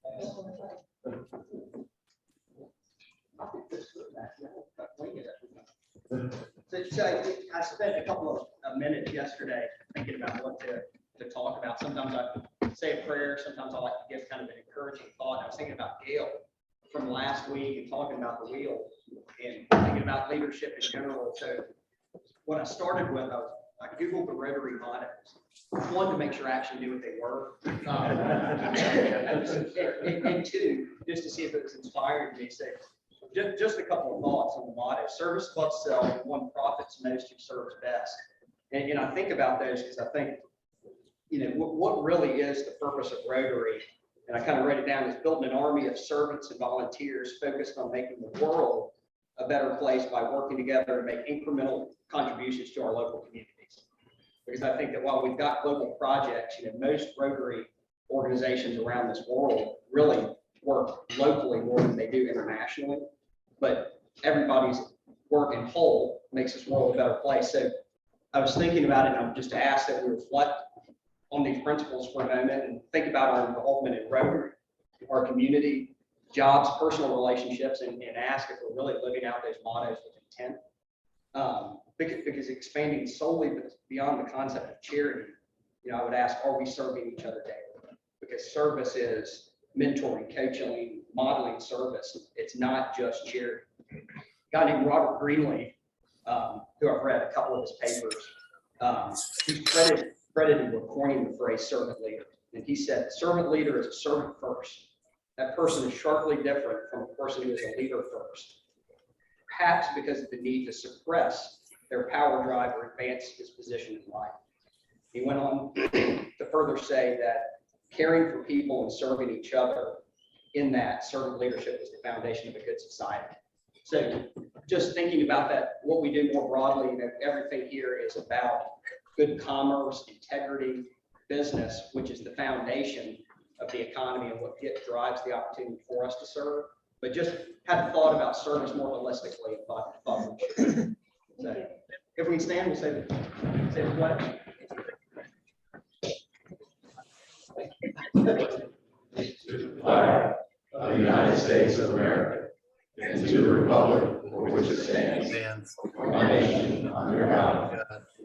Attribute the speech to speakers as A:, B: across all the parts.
A: So I spent a couple of minutes yesterday thinking about what to talk about. Sometimes I say a prayer, sometimes I like to give kind of an encouraging thought. I was thinking about Gail from last week and talking about the wheel and thinking about leadership in general. So what I started with, I Googled the Rotary mottos. One, to make sure I actually knew what they were. And two, just to see if it was inspired me. So just a couple of thoughts on the motto. Service above self, one profits most who serves best. And I think about those because I think, what really is the purpose of Rotary? And I kind of wrote it down as building an army of servants and volunteers focused on making the world a better place by working together to make incremental contributions to our local communities. Because I think that while we've got global projects, most Rotary organizations around this world really work locally more than they do internationally. But everybody's work in whole makes this world a better place. So I was thinking about it, and I'm just asked that we reflect on these principles for a moment and think about our involvement in Rotary, our community, jobs, personal relationships, and ask if we're really living out those mottos with intent. Because expanding solely beyond the concept of charity, I would ask, are we serving each other daily? Because service is mentoring, coaching, modeling service. It's not just charity. A guy named Robert Greenleaf, who I've read a couple of his papers, he's credited with coining the phrase servant leader. And he said, the servant leader is a servant first. That person is sharply different from a person who is a leader first, perhaps because of the need to suppress their power drive or advance his position in life. He went on to further say that caring for people and serving each other in that servant leadership is the foundation of a good society. So just thinking about that, what we do more broadly, everything here is about good commerce, integrity, business, which is the foundation of the economy and what drives the opportunity for us to serve. But just had thought about service more holistically and thought we should. So if we stand, we'll say the pledge.
B: To the flag of the United States of America and to the republic for which it stands, one nation under God,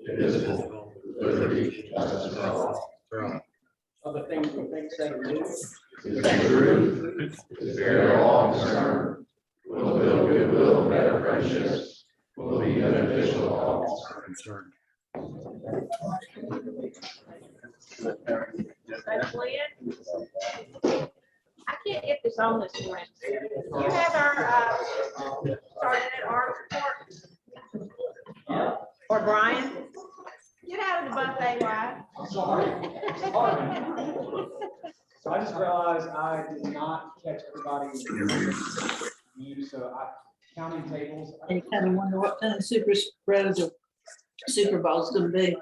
B: indivisible, with liberty and justice for all.
A: Other things we think, say, and do.
B: Is the truth, is bear all concern, will build goodwill and better friendships, will be beneficial to all concerned.
C: I can't get this on this morning. You have our started at our report. Or Brian, get out of the buffet line.
D: I'm sorry. So I just realized I did not catch everybody in so counting tables.
E: And you kind of wonder what kind of super spreads or Super Bowl's gonna be.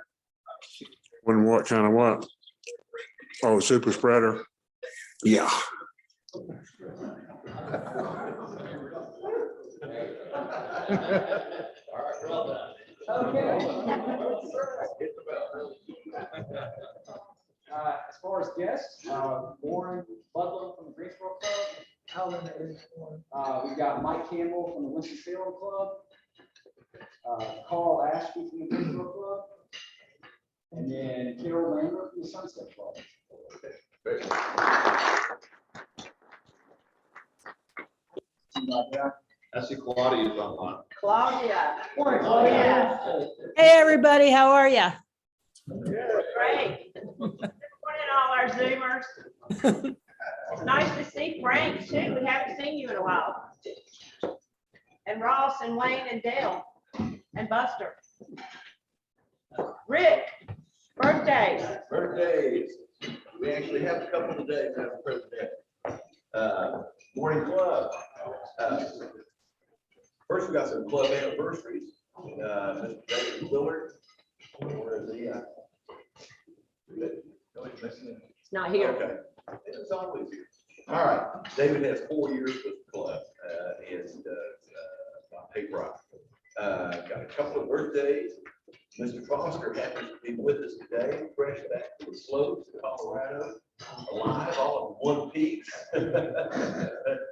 F: When what kind of what? Oh, super spreader. Yeah.
D: Okay. As far as guests, Warren Ludlam from the Greensboro Club. We've got Mike Campbell from the Winston-Salem Club. Carl Ashby from the Greensboro Club. And then Carol Lander from the Sunset Club.
B: I see Claudia is online.
C: Claudia.
D: Morning,
C: Claudia.
E: Hey, everybody, how are you?
C: Great. Good morning, all our Zoomers. It's nice to see Frank too. We haven't seen you in a while. And Ross and Wayne and Dale and Buster. Rick, birthdays.
G: Birthdays. We actually have a couple of days after birthday. Morning club. First, we got some club anniversaries. Mr. David Willard. Where is he at?
C: It's not here.
G: Okay. It's always here. All right. David has 4 years with the club. He is my pay rock. Got a couple of birthdays. Mr. Foster happens to be with us today, fresh back to the slopes of Colorado, alive, all in one piece.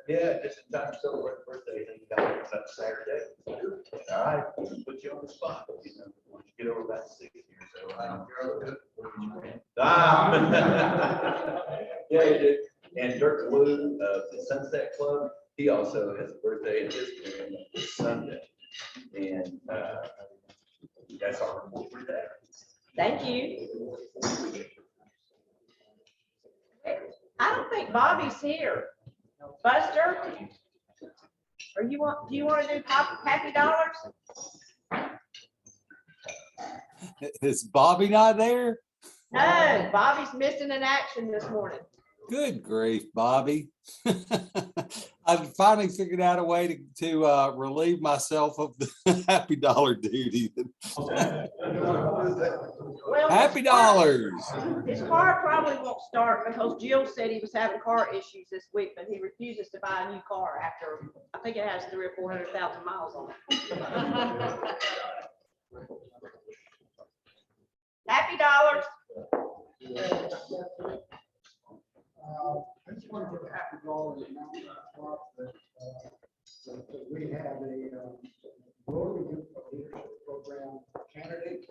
G: Yeah, just in time to celebrate the birthday. He got it on Saturday. All right, put you on the spot. You know, once you get over about 6 years old. Yeah, you do. And Dirk Blue of the Sunset Club, he also has a birthday this Sunday. And that's our report for today.
C: Thank you. I don't think Bobby's here. Buster? Do you want to do happy dollars?
H: Is Bobby not there?
C: No, Bobby's missing in action this morning.
H: Good grief, Bobby. I've finally figured out a way to relieve myself of the happy dollar duty.
C: Well,
H: Happy dollars.
C: His car probably won't start because Jill said he was having car issues this week, but he refuses to buy a new car after, I think it has 300,000 or 400,000 miles on it. Happy dollars.
I: I just want to give a happy dollars that we have a Rotary Youth Leadership Program candidate.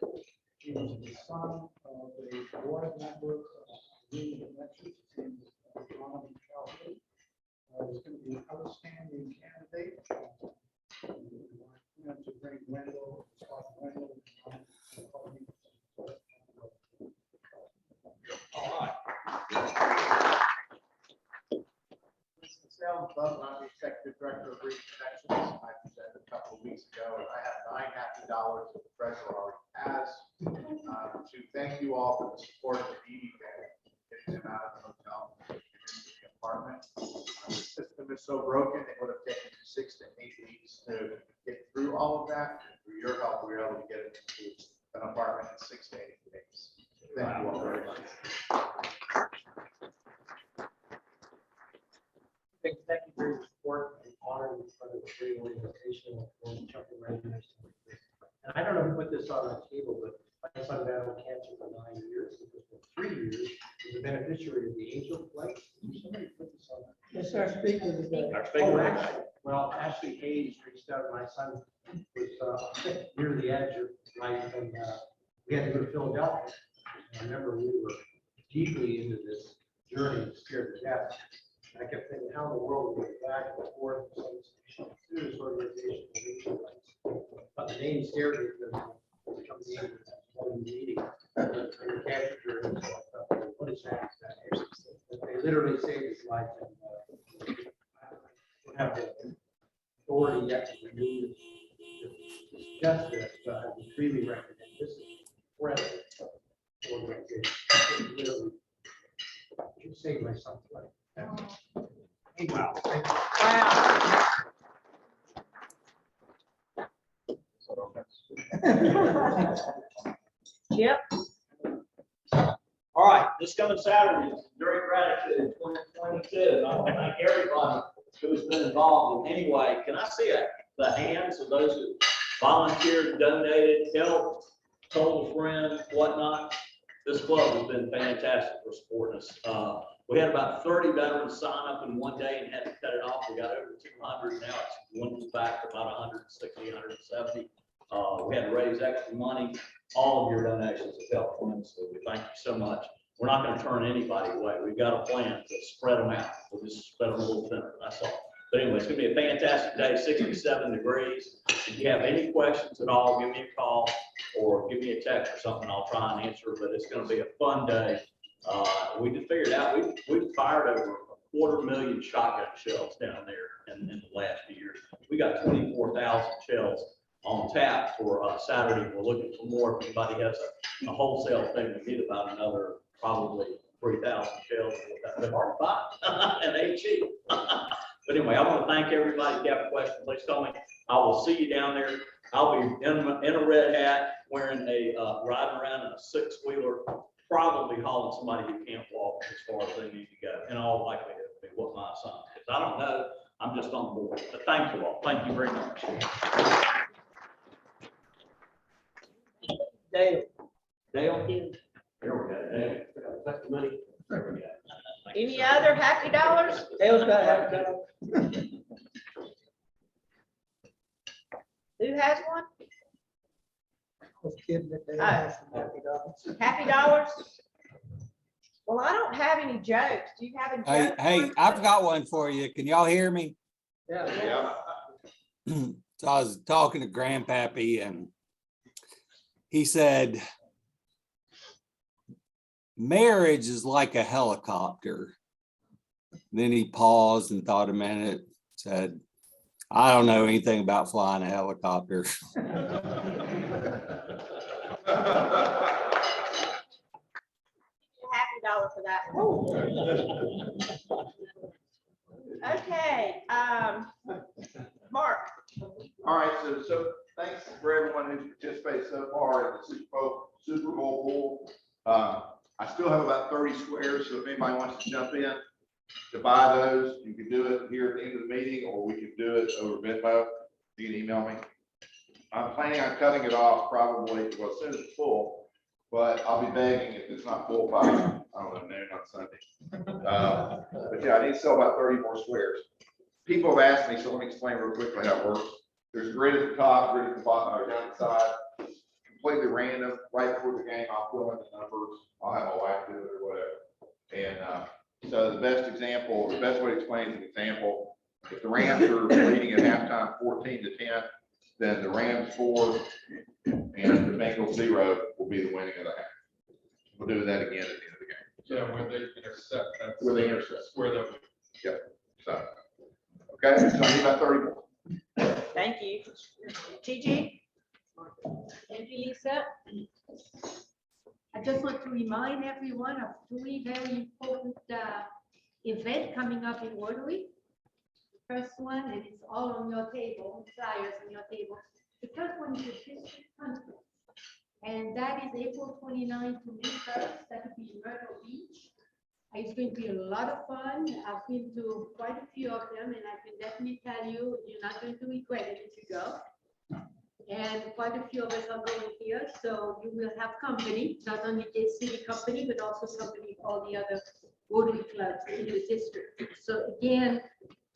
I: He was the son of a board member of Green Elections in economy childhood. He's going to be an outstanding candidate. We want to bring Wendell,
G: All right.
J: I'm the executive director of Reimbursement. I presented a couple of weeks ago, and I have $9 happy dollars that the treasurer already has to thank you all for the support of the DD van, getting them out of the hotel and into the apartment. The system is so broken, it would have taken 6 to 8 weeks to get through all of that. And through your help, we were able to get it into an apartment in 6 to 8 days. Thank you all very much.
D: Thank you for your support and honor in front of the free organization and chapter regulation. And I don't know who put this on the table, but my son battled cancer for 9 years. And for 3 years, was a beneficiary of the Angel Flight. Somebody put this on.
E: Yes, our speaker today.
D: Oh, actually, well, Ashley Hayes reached out. My son was near the edge of life, and we had to go to Philadelphia. And I remember we were deeply into this journey, scared to death. I kept thinking, how in the world we get back and forth to this organization? But the name scared me because it comes in one meeting. And the cancer journey. So I thought, what is that? They literally saved his life. And don't have the authority yet to renew just this, but I would freely recommend this is incredible organization. Literally, you saved my son's life. Wow.
C: Wow. Yep.
K: All right, this coming Saturday, during gratitude 2022. And I want to thank everybody who's been involved in any way. Can I see the hands of those who volunteered, donated, helped, told a friend, whatnot? This club has been fantastic for supporting us. We had about 30 veterans sign up in one day and had to cut it off. We got over 200. Now it's dwindled back to about 160, 170. We had to raise extra money. All of your donations have helped tremendously. We thank you so much. We're not going to turn anybody away. We've got a plan to spread them out. We'll just spread them a little thinner. That's all. But anyway, it's going to be a fantastic day, 67 degrees. If you have any questions at all, give me a call or give me a text or something. I'll try and answer, but it's going to be a fun day. We just figured out we fired over 250,000 shotgun shells down there in the last year. We got 24,000 shells on tap for Saturday. We're looking for more. If anybody has a wholesale thing, we need about another probably 3,000 shells. They're hard to buy and they cheap. But anyway, I want to thank everybody. If you have a question, please call me. I will see you down there. I'll be in a red hat, wearing riding around in a 6-wheeler, probably hauling somebody who can't walk as far as they need to go. In all likelihood, it'll be what my son is. I don't know. I'm just on board. But thank you all. Thank you very much. Dale? There we go. Dale.
D: That's the money.
K: There we go.
C: Any other happy dollars?
D: Dale's got $100.
C: Who has one?
I: Was kidding that they
C: Oh.
I: have some happy dollars.
C: Happy dollars? Well, I don't have any jokes. Do you have any?
H: Hey,
C: jokes?
H: hey, I've got one for you. Can y'all hear me?
D: Yeah.
H: So I was talking to Grandpappy and he said, marriage is like a helicopter. Then he paused and thought a minute, said, I don't know anything about flying a helicopter.
C: Happy dollar for that. Okay, Mark.
J: All right, so thanks for everyone who's participated so far in the Super Bowl pool. I still have about 30 squares, so if anybody wants to jump in to buy those, you can do it here at the end of the meeting, or we can do it over Venmo. You can email me. I'm planning on cutting it off probably, well, as soon as it's full, but I'll be begging if it's not full by, I don't know, noon on Sunday. But yeah, I need to sell about 30 more squares. People have asked me, so let me explain real quickly how it works. There's a grid at the top, grid at the bottom, or down the side, completely random. Right before the game, I'll fill in the numbers. I'll have my wife do it or whatever. And so the best example, the best way to explain is an example. If the Rams are leading at halftime 14-10, then the Rams 4 and the Bengals 0 will be the winning of the half. We'll do that again at the end of the game.
B: Yeah, where they intercept.
J: Where they intercept.
B: Where they.
J: Yep. So, okay, so I need about 30 more.
C: Thank you. TG?
L: Thank you, Lisa. I just want to remind everyone of three very important events coming up in Rotary. The first one, and it's all on your table, flyers on your table. The first one is the district conference, and that is April 29th to May 1st. That will be in Myrtle Beach. It's going to be a lot of fun. I've been to quite a few of them, and I can definitely tell you, you're not going to regret it if you go. And quite a few of us are going here, so you will have company, not only the city company, but also company of all the other Rotary clubs in the district. So again,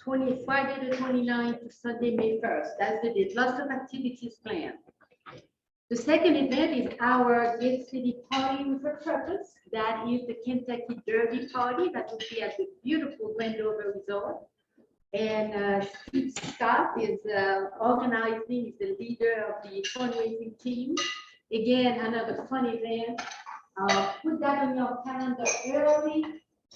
L: Friday the 29th to Sunday, May 1st. That's the date. Lots of activities planned. The second event is our Gate City Party with a Purpose. That is the Kentucky Derby Party. That will be at the beautiful Wendover Resort. And Steve Scott is organizing, is the leader of the fundraising team. Again, another fun event. Put that on your calendar early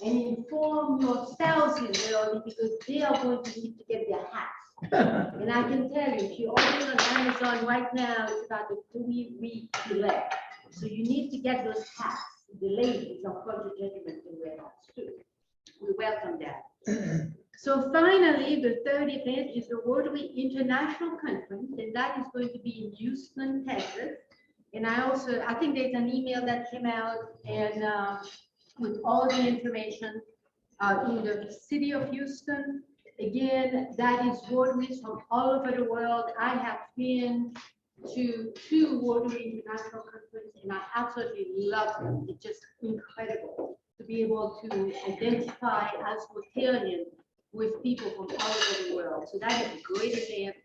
L: and inform your spouses early because they are going to need to get their hats. And I can tell you, if you order on Amazon right now, it's about a 3-week delay. So you need to get those hats. The ladies, of course, the gentlemen can wear hats too. We welcome that. So finally, the third event is the Rotary International Conference, and that is going to be in Houston, Texas. And I think there's an email that came out and with all the information in the city of Houston. Again, that is Rotaries from all over the world. I have been to 2 Rotary International Conferences, and I absolutely love them. It's just incredible to be able to identify as Rotarians with people from all over the world. So that is a great event.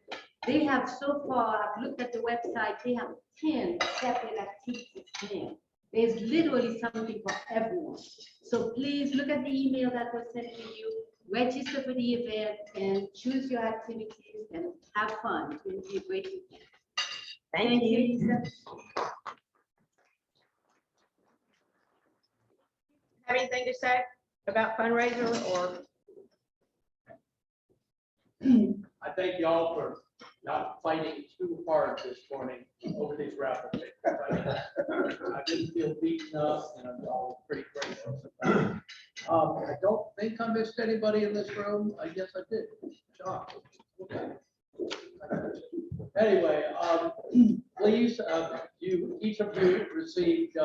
L: They have so far, I've looked at the website, they have 10 separate activities planned. There's literally something for everyone. So please look at the email that was sent to you, register for the event and choose your activities and have fun. It's going to be a great weekend. Thank you, Lisa.
C: Have anything to say about fundraiser or?
D: I thank y'all for not fighting too hard this morning over these raffle tickets. I didn't feel beaten up and I'm all pretty grateful. I don't think I missed anybody in this room. I guess I did. John. Okay. Anyway, please, each of you received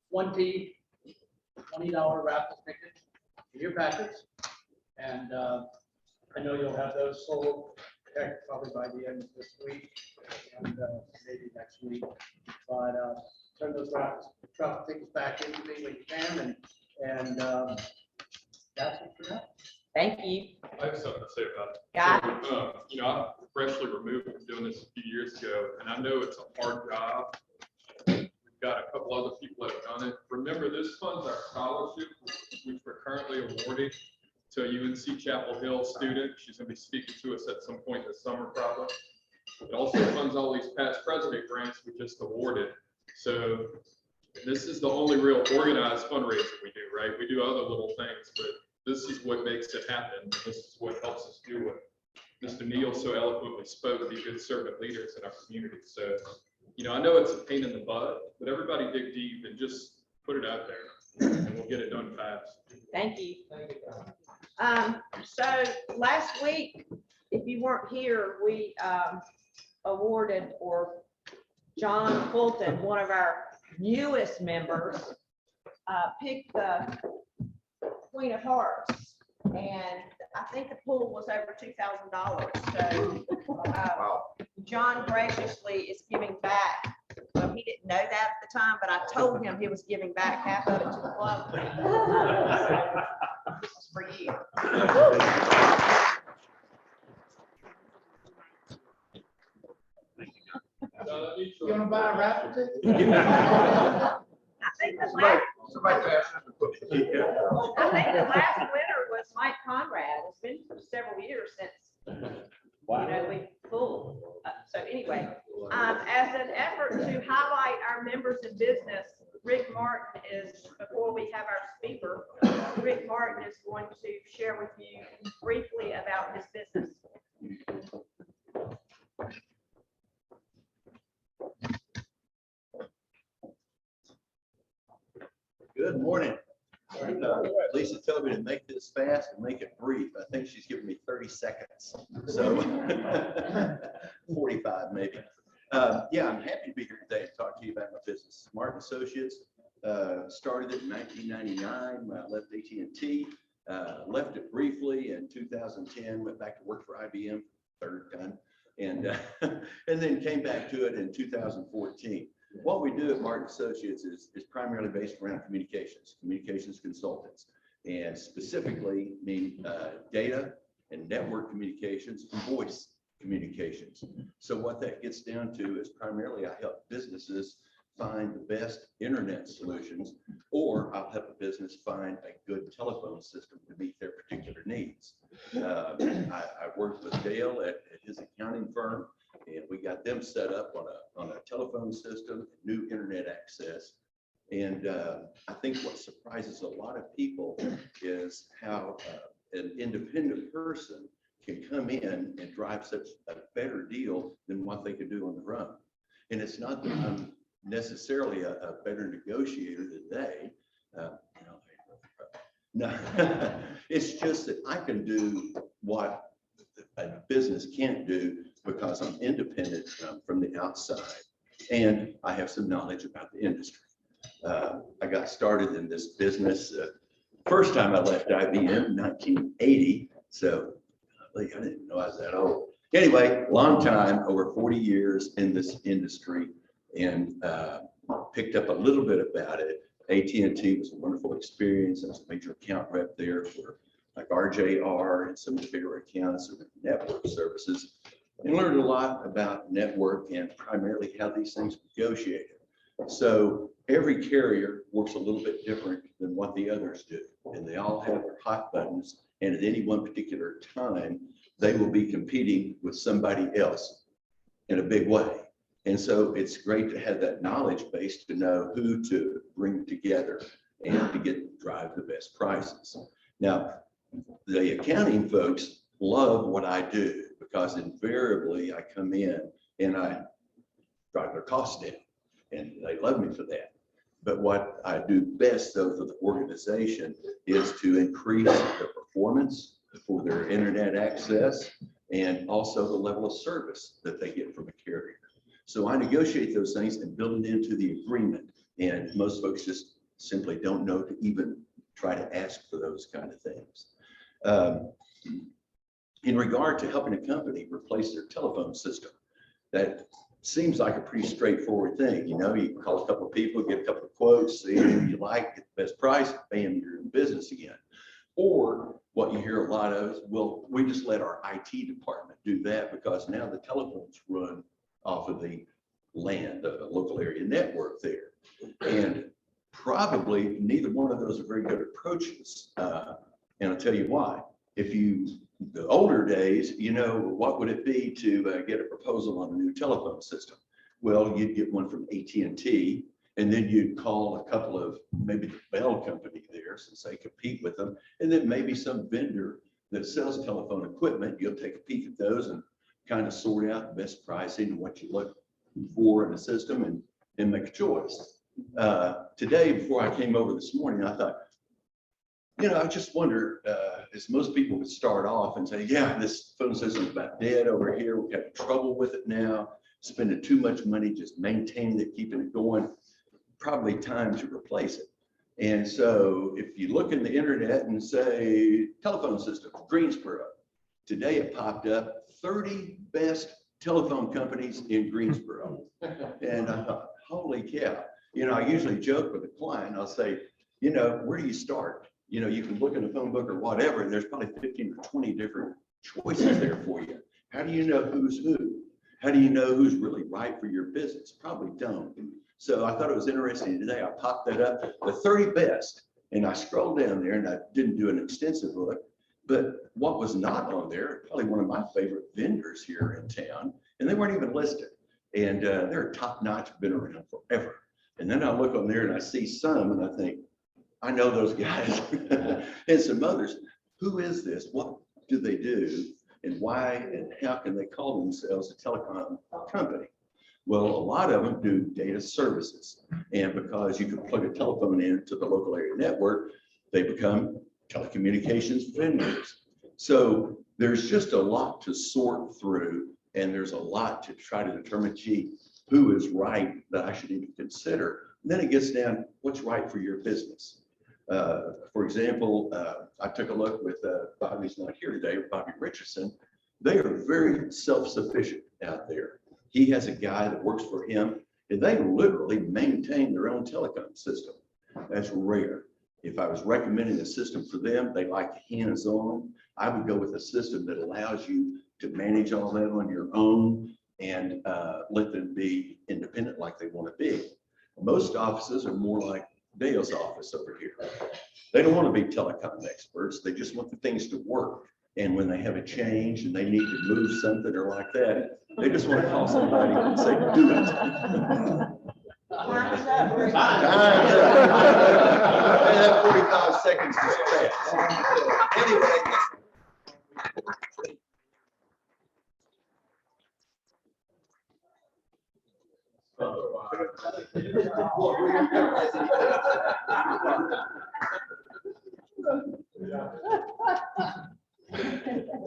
D: one $20 raffle ticket in your packets. And I know you'll have those sold probably by the end of this week and maybe next week. But turn those So drop things back into me when you can, and that's it for now.
C: Thank you.
M: I have something to say about it.
C: Yeah.
M: So, you know, I'm freshly removed from doing this a few years ago, and I know it's a hard job. We've got a couple other people that have done it. Remember, this funds our scholarship, which we're currently awarding to a UNC Chapel Hill student. She's going to be speaking to us at some point this summer, probably. It also funds all these past president grants we just awarded. So this is the only real organized fundraiser we do, right? We do other little things, but this is what makes it happen. This is what helps us do what Mr. Neal so eloquently spoke, be good servant leaders in our community. So, you know, I know it's a pain in the butt, but everybody dig deep and just put it out there and we'll get it done fast.
C: Thank you. So last week, if you weren't here, we awarded, or John Fulton, one of our newest members, picked the Queen of Hearts, and I think the pool was over $2,000. So John graciously is giving back. Well, he didn't know that at the time, but I told him he was giving back half of it to the club. This is for you.
D: You wanna buy a raffle ticket?
C: I think the last winner was Mike Conrad. It's been several years since, you know, we pulled. So anyway, as an effort to highlight our members in business, Rick Martin is, before we have our speaker, Rick Martin is going to share with you briefly about his business.
G: Good morning. Lisa told me to make this fast and make it brief. I think she's giving me 30 seconds. So 45 maybe. Yeah, I'm happy to be here today to talk to you about my business. Martin Associates started it in 1999 when I left AT&T. Left it briefly in 2010, went back to work for IBM third time, and then came back to it in 2014. What we do at Martin Associates is primarily based around communications consultants, and specifically mean data and network communications and voice communications. So what that gets down to is primarily I help businesses find the best internet solutions, or I'll help a business find a good telephone system to meet their particular needs. I worked with Dale at his accounting firm, and we got them set up on a telephone system, new internet access. And I think what surprises a lot of people is how an independent person can come in and drive such a better deal than what they could do on their own. And it's not that I'm necessarily a better negotiator than they. No, it's just that I can do what a business can't do because I'm independent from the outside, and I have some knowledge about the industry. I got started in this business first time I left IBM in 1980, so I didn't know I was that old. Anyway, long time, over 40 years in this industry, and picked up a little bit about it. AT&T was a wonderful experience. I was a major account rep there for like RJR and some of the bigger accounts of network services, and learned a lot about network and primarily how these things are negotiated. So every carrier works a little bit different than what the others do, and they all have their hot buttons, and at any one particular time, they will be competing with somebody else in a big way. And so it's great to have that knowledge base to know who to bring together and to drive the best prices. Now, the accounting folks love what I do because invariably I come in and I drive their costs down, and they love me for that. But what I do best though for the organization is to increase the performance for their internet access and also the level of service that they get from a carrier. So I negotiate those things and build it into the agreement. And most folks just simply don't know to even try to ask for those kind of things. In regard to helping a company replace their telephone system, that seems like a pretty straightforward thing. You know, you call a couple of people, get a couple of quotes, see who you like, get the best price, bam, you're in business again. Or what you hear a lot of is, well, we just let our IT department do that because now the telephones run off of the land, the local area network there. And probably neither one of those are very good approaches. And I'll tell you why. If you, the older days, you know, what would it be to get a proposal on a new telephone system? Well, you'd get one from AT&T, and then you'd call a couple of, maybe the Bell company there, since they compete with them, and then maybe some vendor that sells telephone equipment. You'll take a peek at those and kind of sort out the best pricing and what you look for in the system and make a choice. Today, before I came over this morning, I thought, you know, I just wonder, as most people would start off and say, yeah, this phone system's about dead over here. We've got trouble with it now, spending too much money just maintaining it, keeping it going. Probably time to replace it. And so if you look in the internet and say telephone system, Greensboro, today it popped up 30 best telephone companies in Greensboro. And I thought, holy cow. You know, I usually joke with a client, I'll say, you know, where do you start? You know, you can look in a phone book or whatever, and there's probably 15 or 20 different choices there for you. How do you know who's who? How do you know who's really right for your business? Probably don't. So I thought it was interesting today. I popped that up, the 30 best, and I scrolled down there and I didn't do an extensive look, but what was not on there, probably one of my favorite vendors here in town, and they weren't even listed. And they're top notch, been around forever. And then I look on there and I see some and I think, I know those guys and some others. Who is this? What do they do? And why and how can they call themselves a telecom company? Well, a lot of them do data services. And because you can plug a telephone into the local area network, they become telecommunications vendors. So there's just a lot to sort through, and there's a lot to try to determine, gee, who is right that I should even consider. And then it gets down, what's right for your business? For example, I took a look with Bobby's not here today, Bobby Richardson. They are very self-sufficient out there. He has a guy that works for him, and they literally maintain their own telecom system. That's rare. If I was recommending a system for them, they like hands-on. I would go with a system that allows you to manage all that on your own and let them be independent like they want to be. Most offices are more like Dale's office over here. They don't want to be telecom experts. They just want the things to work. And when they have a change and they need to move something or like that, they just want to call somebody and say, do it. That 45 seconds is fast. Anyway.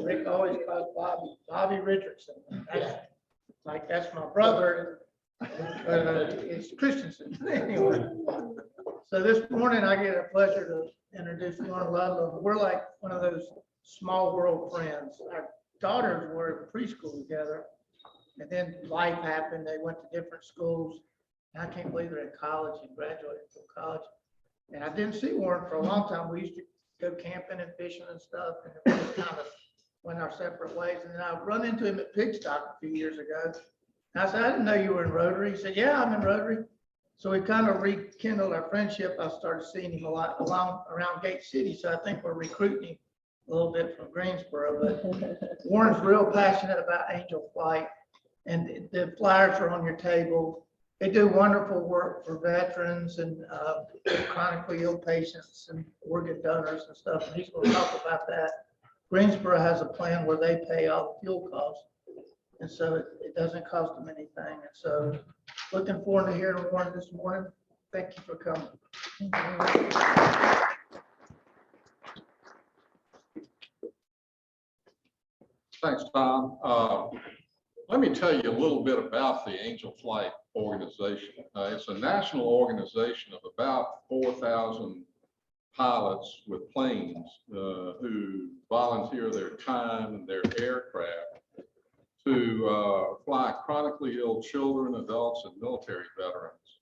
I: Rick always calls Bobby Richardson. That's my brother. It's Christensen. Anyway, so this morning I get a pleasure to introduce Lauren Ludlam. We're like one of those small world friends. Our daughters were in preschool together, and then life happened. They went to different schools. And I can't believe they're in college and graduated from college. And I didn't see Warren for a long time. We used to go camping and fishing and stuff, and we just kind of went our separate ways. And then I run into him at Pigstock a few years ago. And I said, I didn't know you were in Rotary. He said, yeah, I'm in Rotary. So we kind of rekindled our friendship. I started seeing him a lot around Gate City. So I think we're recruiting him a little bit from Greensboro. But Warren's real passionate about Angel Flight, and the flyers are on your table. They do wonderful work for veterans and chronically ill patients and organ donors and stuff. And he's going to talk about that. Greensboro has a plan where they pay all the fuel costs. And so it doesn't cost them anything. And so looking forward to hearing Warren this morning. Thank you for coming.
N: Thanks, Tom. Let me tell you a little bit about the Angel Flight organization. It's a national organization of about 4,000 pilots with planes who volunteer their time and their aircraft to fly chronically ill children, adults, and military veterans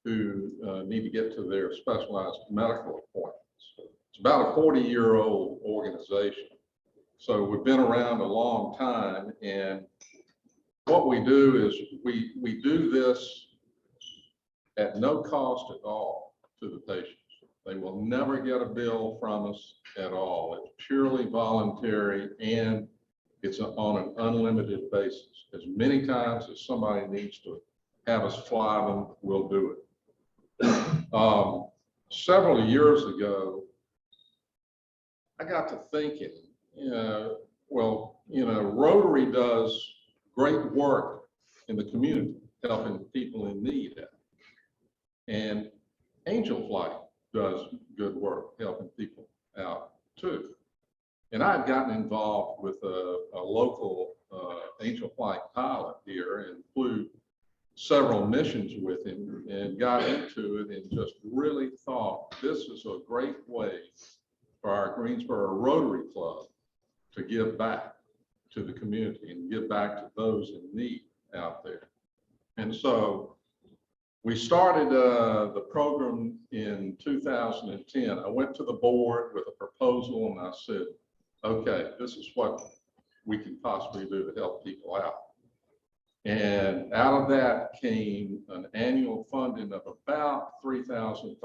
N: who need to get to their specialized medical appointments. It's about a 40-year-old organization. So we've been around a long time, and what we do is we do this at no cost at all to the patients. They will never get a bill from us at all. It's purely voluntary, and it's on an unlimited basis. As many times as somebody needs to have us fly them, we'll do it. Several years ago, I got to thinking, Rotary does great work in the community, helping people in need. And Angel Flight does good work, helping people out too. And I've gotten involved with a local Angel Flight pilot here and flew several missions with him and got into it and just really thought this is a great way for our Greensboro Rotary Club to give back to the community and give back to those in need out there. And so we started the program in 2010. I went to the board with a proposal and I said, okay, this is what we can possibly do to help people out. And out of that came an annual funding of about $3,500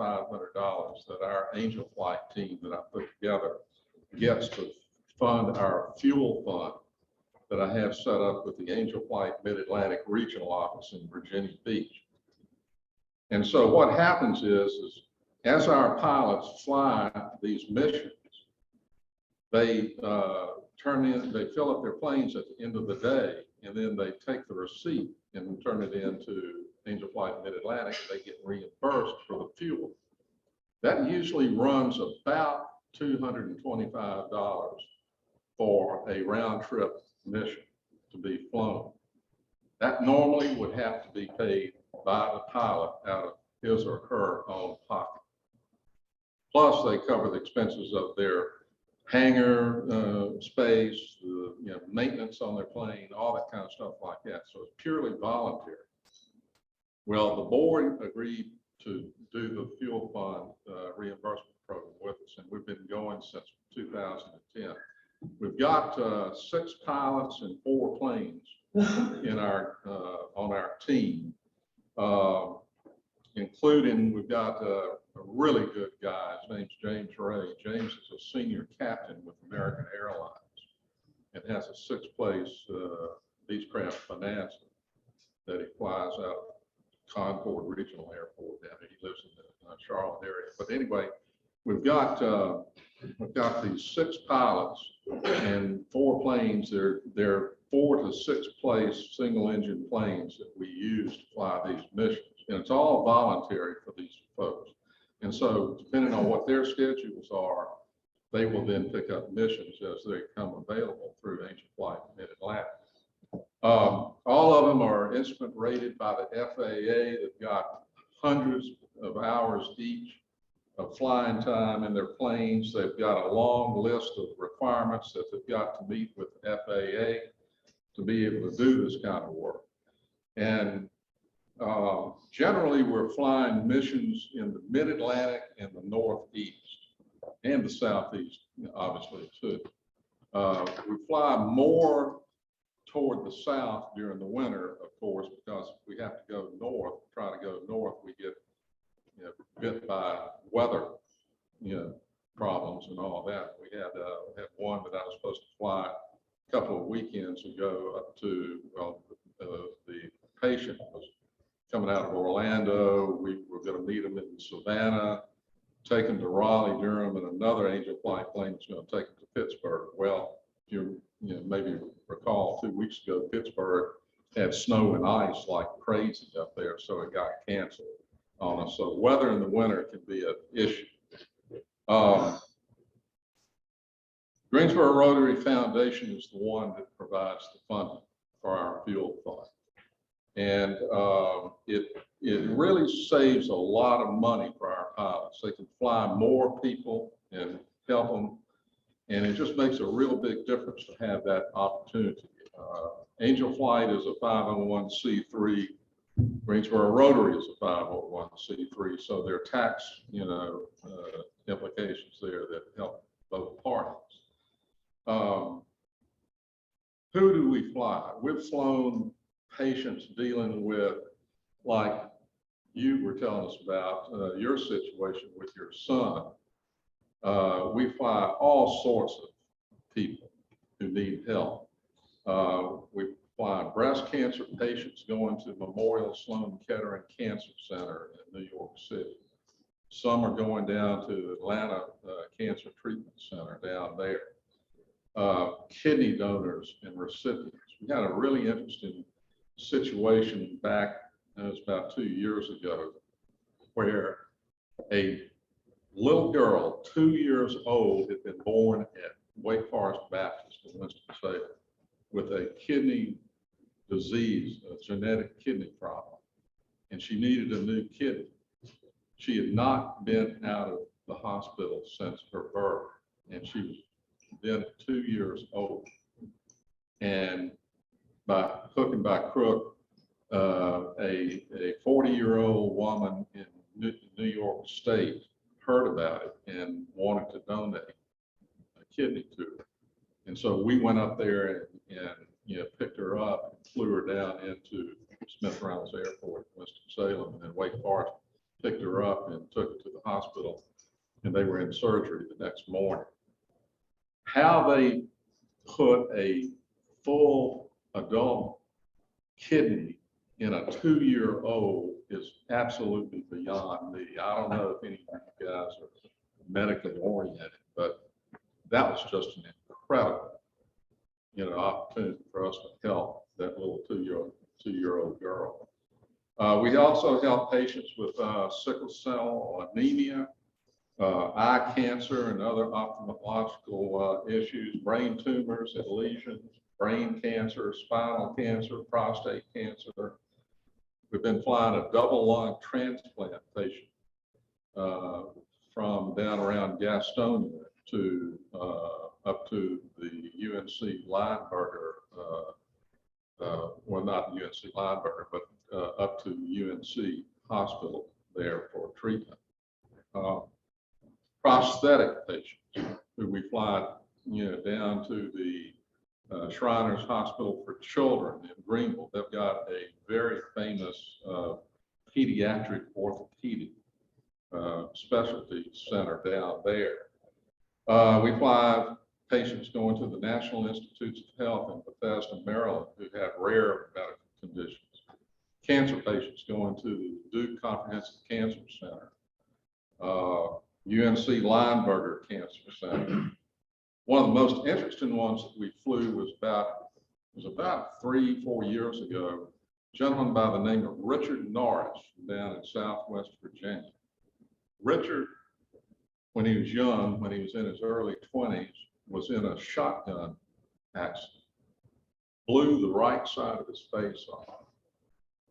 N: that our Angel Flight team that I put together gets to fund our fuel fund that I have set up with the Angel Flight Mid-Atlantic Regional Office in Virginia Beach. And so what happens is as our pilots fly these missions, they they fill up their planes at the end of the day, and then they take the receipt and turn it into Angel Flight Mid-Atlantic. They get reimbursed for the fuel. That usually runs about $225 for a round trip mission to be flown. That normally would have to be paid by the pilot out of his or her own pocket. Plus, they cover the expenses of their hangar space, maintenance on their plane, all that kind of stuff like that. So it's purely voluntary. Well, the board agreed to do the fuel fund reimbursement program with us, and we've been going since 2010. We've got 6 pilots and 4 planes in our on our team, including we've got a really good guy. His name's James Ray. James is a senior captain with American Airlines and has a 6-place Beechcraft Bonanza that he flies out of Concord Regional Airport down there. He lives in the Charlotte area. But anyway, we've got these 6 pilots and 4 planes. They're 4 to 6 place single engine planes that we use to fly these missions. And it's all voluntary for these folks. And so depending on what their schedules are, they will then pick up missions as they come available through Angel Flight Mid-Atlantic. All of them are instrument rated by the FAA. They've got hundreds of hours each of flying time in their planes. They've got a long list of requirements that they've got to meet with the FAA to be able to do this kind of work. And generally, we're flying missions in the Mid-Atlantic and the Northeast and the Southeast, obviously, too. We fly more toward the south during the winter, of course, because we have to go north. Try to go north, we get bit by weather, problems and all that. We had one that I was supposed to fly a couple of weekends ago up to, the patient was coming out of Orlando. We were going to meet him in Savannah, take him to Raleigh, Durham, and another Angel Flight plane was going to take him to Pittsburgh. Well, if you maybe recall 2 weeks ago, Pittsburgh had snow and ice like crazy up there, so it got canceled on us. So weather in the winter can be an issue. Greensboro Rotary Foundation is the one that provides the funding for our fuel fund. And it really saves a lot of money for our pilots. They can fly more people and help them. And it just makes a real big difference to have that opportunity. Angel Flight is a 501c3. Greensboro Rotary is a 501c3. So there are tax, implications there that help both parties. Who do we fly? We've flown patients dealing with, like you were telling us about your situation with your son. We fly all sorts of people who need help. We fly breast cancer patients going to Memorial Sloan Kettering Cancer Center in New York City. Some are going down to Atlanta Cancer Treatment Center down there. Kidney donors and recipients. We had a really interesting situation back, it was about 2 years ago, where a little girl, 2 years old, had been born at Wake Forest Baptist in Winston-Salem with a kidney disease, a genetic kidney problem, and she needed a new kidney. She had not been out of the hospital since her birth, and she was then 2 years old. And by hook and by crook, a 40-year-old woman in New York State heard about it and wanted to donate a kidney to her. And so we went up there and picked her up and flew her down into Smith Reynolds Airport in Winston-Salem, and then Wake Forest picked her up and took her to the hospital, and they were in surgery the next morning. How they put a full adult kidney in a 2-year-old is absolutely beyond me. I don't know if any of you guys are medically oriented, but that was just an incredible, opportunity for us to help that little two-year-old girl. We also help patients with sickle cell anemia, eye cancer and other ophthalmological issues, brain tumors and lesions, brain cancer, spinal cancer, prostate cancer. We've been flying a double lung transplant patient from down around Gastonia to up to the UNC Lineberger, well, not UNC Lineberger, but up to UNC Hospital there for treatment. Prosthetic patients who we fly, down to the Shriners Hospital for Children in Greenville. They've got a very famous pediatric orthopedic specialty center down there. We fly patients going to the National Institutes of Health in Bethesda, Maryland, who have rare medical conditions. Cancer patients going to the Duke Comprehensive Cancer Center. UNC Lineberger Cancer Center. One of the most interesting ones that we flew was about 3-4 years ago. A gentleman by the name of Richard Norris down in Southwest Virginia. Richard, when he was young, when he was in his early 20s, was in a shotgun accident. Blew the right side of his face off.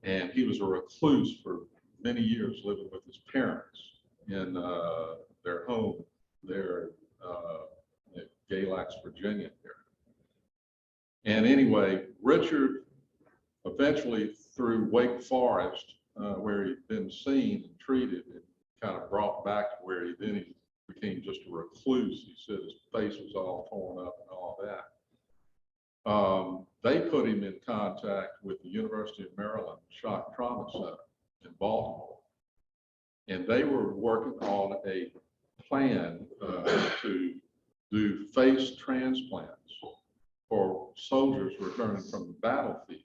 N: And he was a recluse for many years, living with his parents in their home there at Galax, Virginia. And anyway, Richard eventually through Wake Forest, where he'd been seen and treated and kind of brought back to where he became just a recluse. He said his face was all torn up and all that. They put him in contact with the University of Maryland Shock Trauma Center in Baltimore. And they were working on a plan to do face transplants for soldiers returning from the battlefield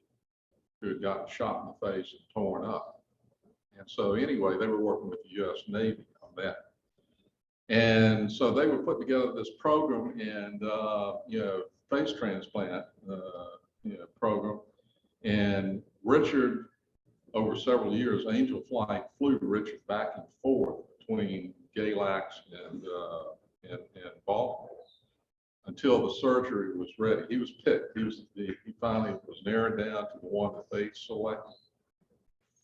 N: who had gotten shot in the face and torn up. And so anyway, they were working with the US Navy on that. And so they were putting together this program and, face transplant, program. And Richard, over several years, Angel Flight flew Richard back and forth between Galax and Baltimore until the surgery was ready. He was picked. He finally was narrowed down to the one that they selected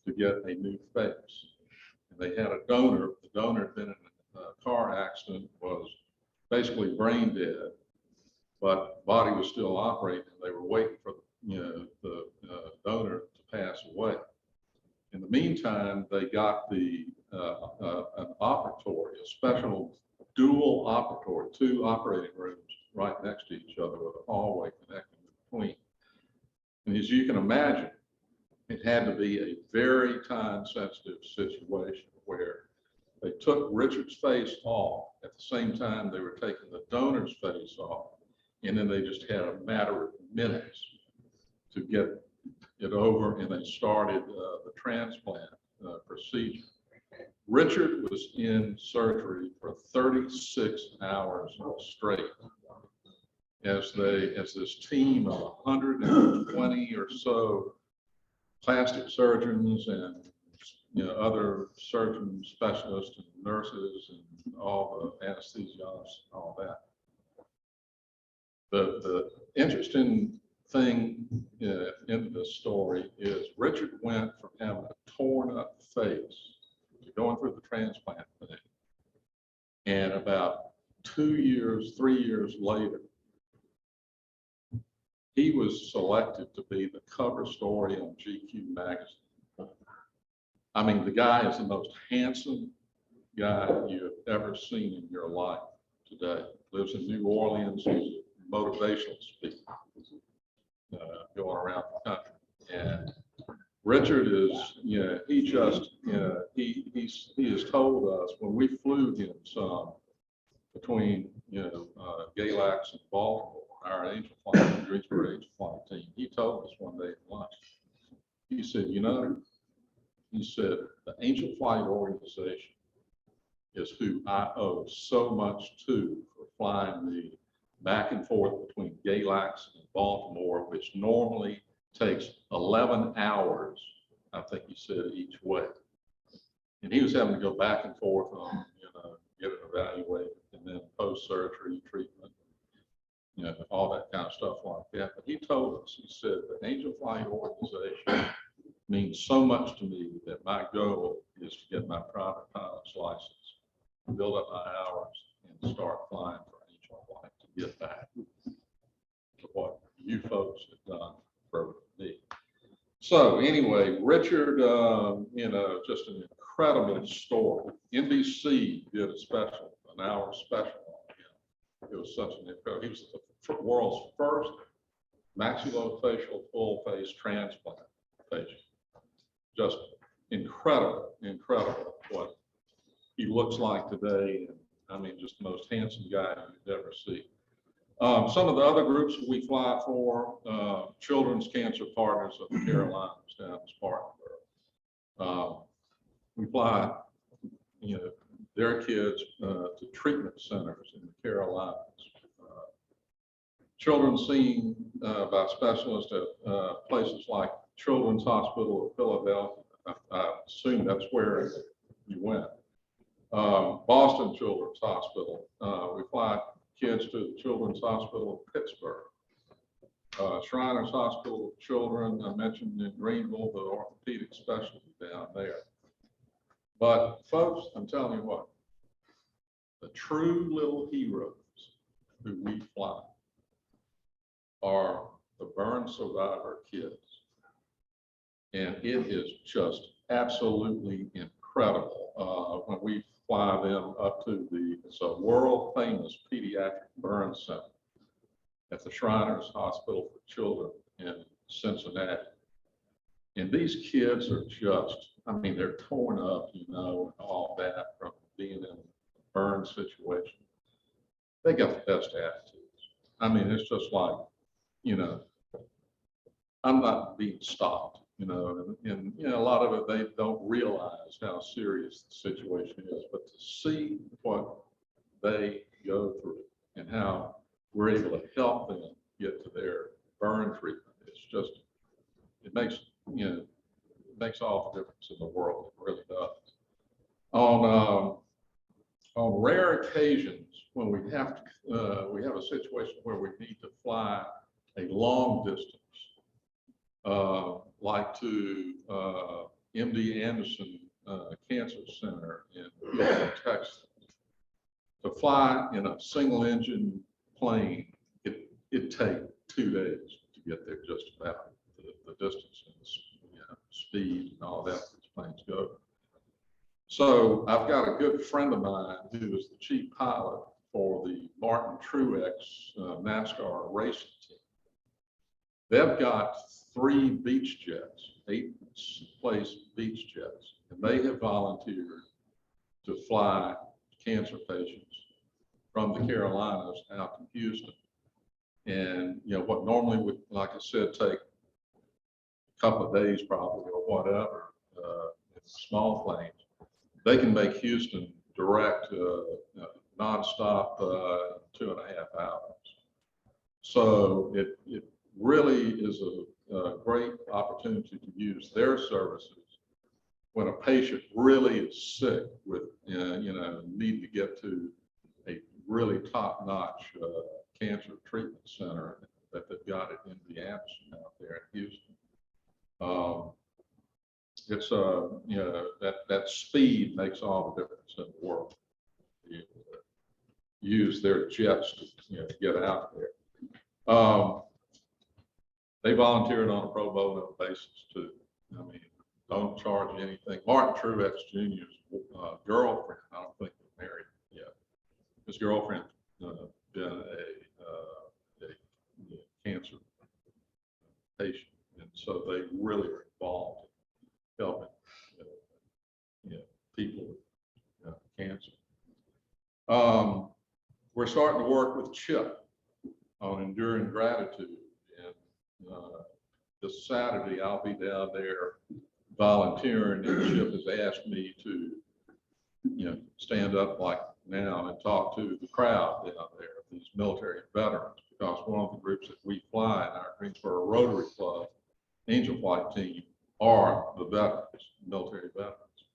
N: to get a new face. And they had a donor. The donor had been in a car accident, was basically brain dead, but body was still operating. They were waiting for the donor to pass away. In the meantime, they got the an operatory, a special dual operatory, 2 operating rooms right next to each other with a hallway connecting between. And as you can imagine, it had to be a very time-sensitive situation where they took Richard's face off at the same time they were taking the donor's face off. And then they just had a matter of minutes to get it over, and they started the transplant procedure. Richard was in surgery for 36 hours straight as this team of 120 or so plastic surgeons and other surgeon specialists and nurses and all the anesthesiologists and all that. The interesting thing in this story is Richard went from having a torn up face to going through the transplant thing. And about 2 years, 3 years later, he was selected to be the cover story on GQ magazine. I mean, the guy is the most handsome guy you've ever seen in your life today. Lives in New Orleans, he's a motivational speaker going around the country. And Richard is, he just, he has told us when we flew him some between, Galax and Baltimore, our Angel Flight, Greensboro Angel Flight team, he told us one day at lunch, he said, he said, the Angel Flight organization is who I owe so much to for flying me back and forth between Galax and Baltimore, which normally takes 11 hours, I think he said, each way. And he was having to go back and forth on, get it evaluated, and then post-surgery treatment, all that kind of stuff like that. But he told us, he said, the Angel Flight organization means so much to me that my goal is to get my private pilot's license, build up my hours, and start flying for Angel Flight to get back to what you folks have done for me. So anyway, Richard, just an incredible story. NBC did a special, an hour special on him. It was such an incredible, he was the world's first maxillofacial full face transplant patient. Just incredible what he looks like today. And I mean, just the most handsome guy you'd ever see. Some of the other groups we fly for, Children's Cancer Partners of the Carolinas down in Spartanburg. We fly, their kids to treatment centers in the Carolinas. Children seen by specialists at places like Children's Hospital of Philadelphia. I assume that's where you went. Boston Children's Hospital. We fly kids to the Children's Hospital of Pittsburgh. Shriners Hospital of Children, I mentioned in Greenville, the orthopedic specialty down there. But folks, I'm telling you what, the true little heroes who we fly are the burn survivor kids. And it is just absolutely incredible when we fly them up to it's a world famous pediatric burn center at the Shriners Hospital for Children in Cincinnati. And these kids are just, I mean, they're torn up, and all that from being in a burn situation. They got the best attitudes. I mean, it's just like, I'm not being stopped, and a lot of it, they don't realize how serious the situation is, but to see what they go through and how we're able to help them get to their burn treatment, it's just, it makes all the difference in the world. It really does. On rare occasions when we have a situation where we need to fly a long distance, like to MD Anderson Cancer Center in Texas, to fly in a single engine plane, it take 2 days to get there just about. The distance and the speed and all that these planes go. So I've got a good friend of mine who is the chief pilot for the Martin Truex NASCAR racing team. They've got 3 beach jets, 8-place beach jets, and they have volunteered to fly cancer patients from the Carolinas out to Houston. And, what normally would, like I said, take a couple of days probably or whatever, in small planes, they can make Houston direct, nonstop, 2.5 hours. So it really is a great opportunity to use their services when a patient really is sick with, need to get to a really top-notch cancer treatment center that they've got at MD Anderson out there in Houston. It's that speed makes all the difference in the world. You use their jets to get out there. They volunteered on a pro bono basis too. I mean, don't charge anything. Martin Truex Jr.'s girlfriend, I don't think they're married yet. His girlfriend been a cancer patient, and so they really are involved in helping people with cancer. We're starting to work with CHIP on enduring gratitude, and this Saturday I'll be down there volunteering, and CHIP has asked me to stand up like now and talk to the crowd down there, these military veterans, because one of the groups that we fly in our Greensboro Rotary Club Angel Flight team are the veterans, military veterans.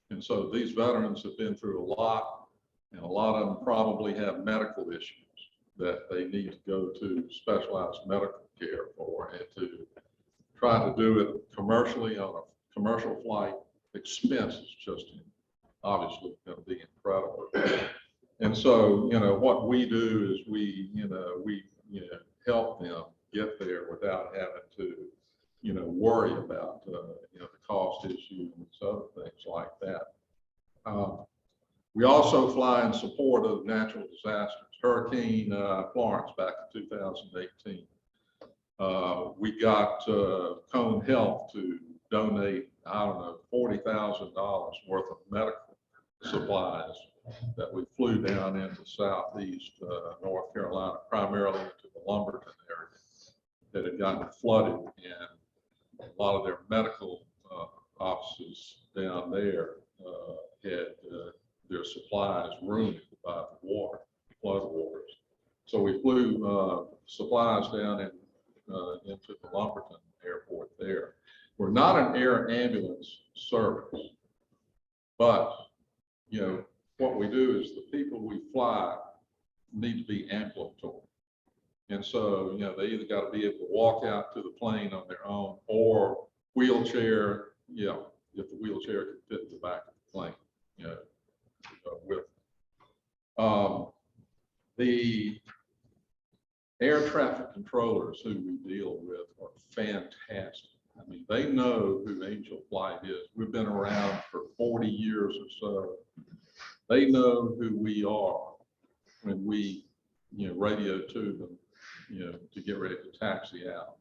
N: And so these veterans have been through a lot, and a lot of them probably have medical issues that they need to go to specialized medical care for, and to try to do it commercially on a commercial flight expense is just obviously going to be incredible. And so, what we do is we help them get there without having to, worry about, the cost issue and other things like that. We also fly in support of natural disasters. Hurricane Florence back in 2018. We got Cone Health to donate, $40,000 worth of medical supplies that we flew down into southeast North Carolina, primarily into the Lumberton area that had gotten flooded, and a lot of their medical offices down there had their supplies ruined by the water, flood waters. So we flew supplies down into the Lumberton airport there. We're not an air ambulance service, but what we do is the people we fly need to be ambulatory. And so, they either got to be able to walk out to the plane on their own, or wheelchair, if the wheelchair can fit in the back of the plane, with the air traffic controllers who we deal with are fantastic. I mean, they know who Angel Flight is. We've been around for 40 years or so. They know who we are when we, radio to them, to get ready to taxi out.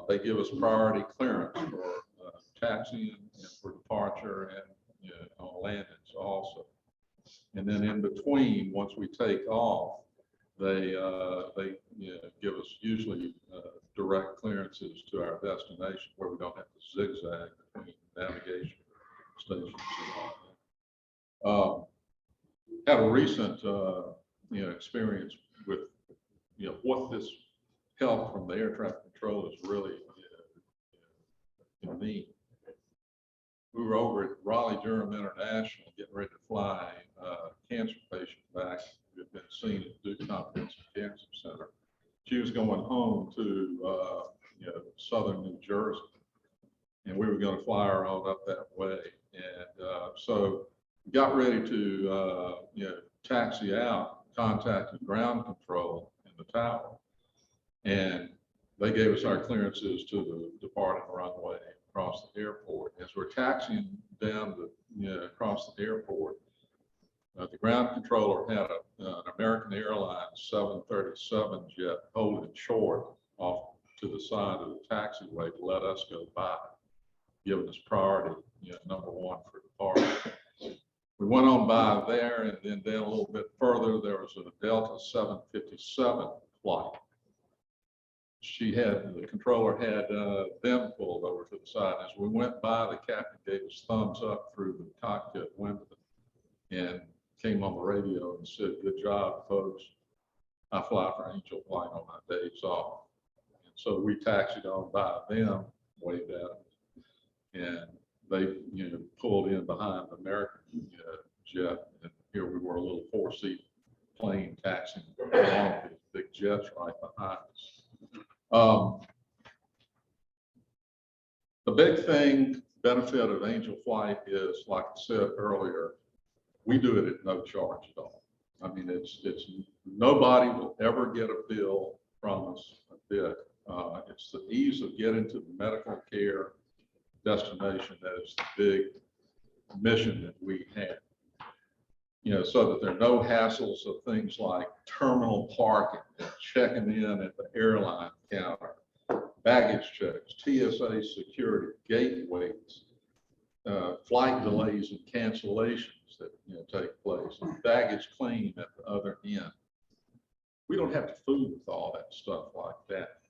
N: They give us priority clearance for taxiing and for departure and on landings also. And then in between, once we take off, they give us usually direct clearances to our destination where we don't have to zigzag between navigation stations and all that. Had a recent experience with what this help from the air traffic controllers really mean. We were over at Raleigh-Durham International getting ready to fly a cancer patient back who had been seen at Duke Comprehensive Cancer Center. She was going home to southern New Jersey, and we were going to fly her on up that way. And so we got ready to taxi out, contacted ground control in the tower, and they gave us our clearances to the departing runway across the airport. As we're taxiing down across the airport, the ground controller had an American Airlines 737 jet holding short off to the side of the taxiway to let us go by, giving us priority, number one for departure. We went on by there, and then down a little bit further, there was a Delta 757 flight. The controller had them pulled over to the side. As we went by, the captain gave us thumbs up through the cockpit window and came on the radio and said, "Good job, folks. I fly for Angel Flight on my days off." And so we taxied on by them, waved at them, and they, pulled in behind the American jet, and here we were, a little 4-seat plane taxiing along with big jets right behind us. The big benefit of Angel Flight is, like I said earlier, we do it at no charge at all. I mean, it's nobody will ever get a bill from us a bit. It's the ease of getting to the medical care destination that is the big mission that we have. So that there are no hassles of things like terminal parking, checking in at the airline counter, baggage checks, TSA security, gate waits, flight delays and cancellations that take place, and baggage claim at the other end. We don't have to fool with all that stuff like that.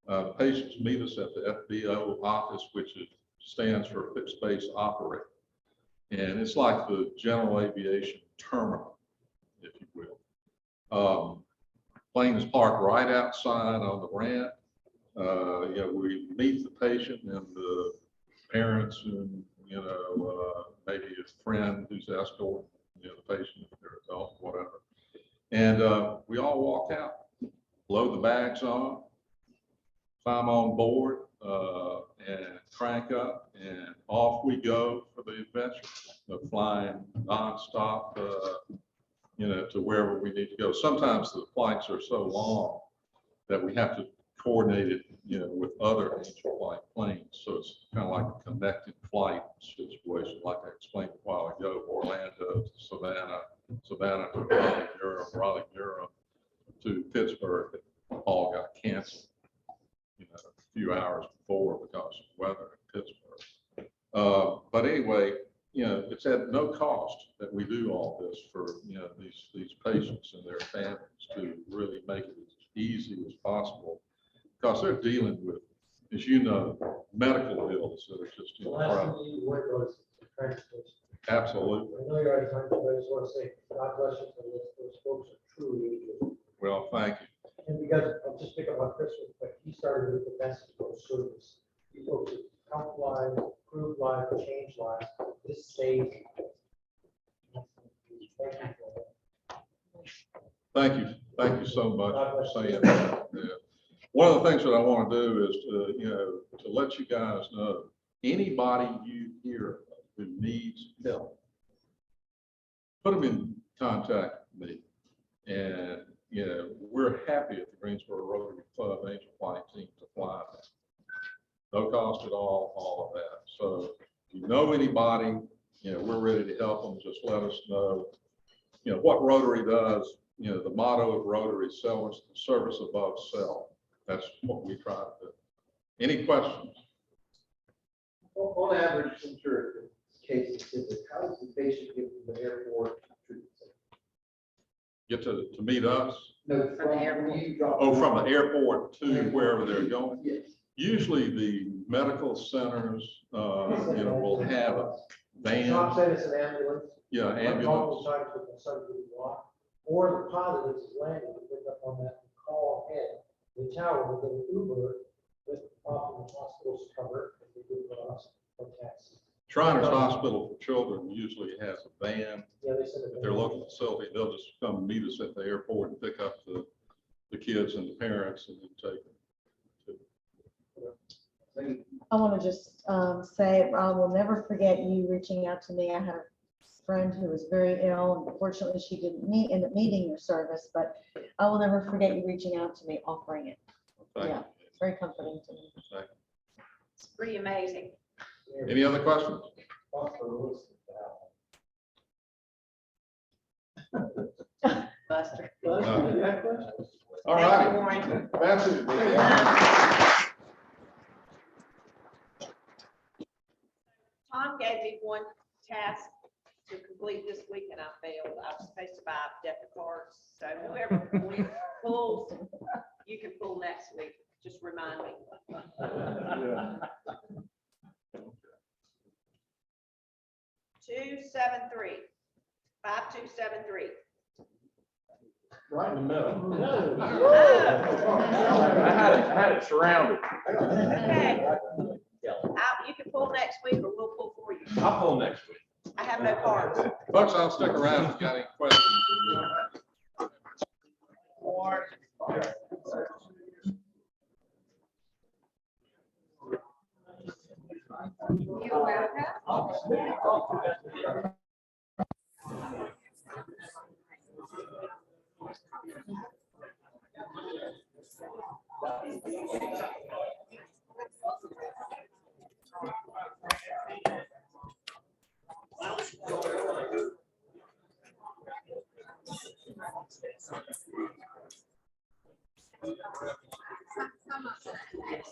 N: The patients meet us at the FBO office, which stands for Fixed Base Operator. And it's like the general aviation terminal, if you will. Plane is parked right outside on the ramp. We meet the patient and the parents and, maybe a friend who's escorting, the patient, if they're adult, whatever. And we all walk out, load the bags on, climb on board, and crank up, and off we go for the adventure of flying nonstop, to wherever we need to go. Sometimes the flights are so long that we have to coordinate it, with other Angel Flight planes. So it's kind of like a connected flight situation, like I explained a while ago, Orlando to Savannah, Savannah to Raleigh, Durham to Pittsburgh, that all got canceled, a few hours before because of weather in Pittsburgh. But anyway, it's at no cost that we do all this for, these patients and their families, to really make it as easy as possible, because they're dealing with, as you know, medical ills that are just absolutely.
D: I know you're out of time, but I just want to say, God bless you for this. Those folks are truly good.
N: Well, thank you.
D: And because I'll just pick up on Christmas, but he started with the message of service. You folks have helped lives, improved lives, changed lives. This saves.
N: Thank you. Thank you so much for saying that. Yeah. One of the things that I want to do is to let you guys know, anybody you hear who needs help, put them in contact with me. And, we're happy at the Greensboro Rotary Club Angel Flight team to fly that. No cost at all of that. So if you know anybody, we're ready to help them. Just let us know. What Rotary does, the motto of Rotary is service above self. That's what we try to do. Any questions?
I: On average, since your case specific, how does the patient get from the airport to treatment center?
N: Get to meet us?
I: No, from when you drop.
N: Oh, from the airport to wherever they're going?
I: Yes.
N: Usually the medical centers, will have a van.
D: Tom said it's an ambulance.
N: Yeah, ambulance.
D: Multiple times with the sun being blocked, or the pilot is landing, to pick up on that call ahead. The tower will get an Uber with often the hospital's covered, if they do for us, or taxi.
N: Shriners Hospital for Children usually has a van.
D: Yeah, they said
N: At their local facility, they'll just come meet us at the airport and pick up the kids and the parents and then take them.
O: I want to just say, I will never forget you reaching out to me. I had a friend who was very ill, and unfortunately she didn't end up needing your service, but I will never forget you reaching out to me, offering it.
N: Thank
O: Yeah.
N: you.
O: very comforting to me.
C: It's pretty amazing.
N: Any other questions?
C: Buster.
N: All
C: Thank you,
N: right.
C: Warren.
N: That's it.
C: Tom gave me one task to complete this week and I failed. I was supposed to buy debit cards. So whoever pulls, you can pull next week. Just remind me. 273, 5273.
J: Right in the middle.
C: I
K: had it surrounded.
C: Okay. You can pull next week or we'll pull for you.
K: I'll pull next week.
C: I have no cards.
N: Folks, I'll stick around if you got any questions.
L: You're welcome.